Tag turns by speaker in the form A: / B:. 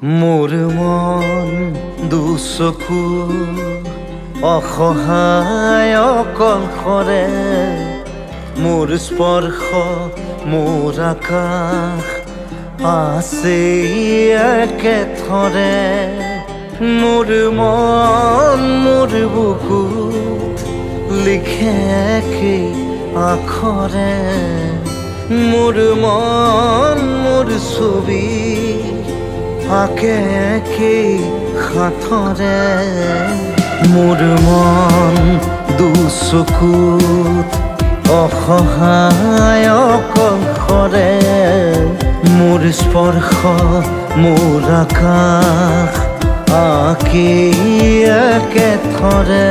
A: মোৰ মন দুচকু অসহায় অকলশৰে, মোৰ স্পৰ্শ মোৰ আকাশ আছে একেথৰে। মোৰ মন মোৰ বুকু লিখে একেই আখৰে, মোৰ মন মোৰ ছবি আঁকে একেই সাঁথৰে। মোৰ মন দুচকুত অসহায় অকলশৰে, মোৰ স্পৰ্শ মোৰ আকাশ আঁকি একেথৰে।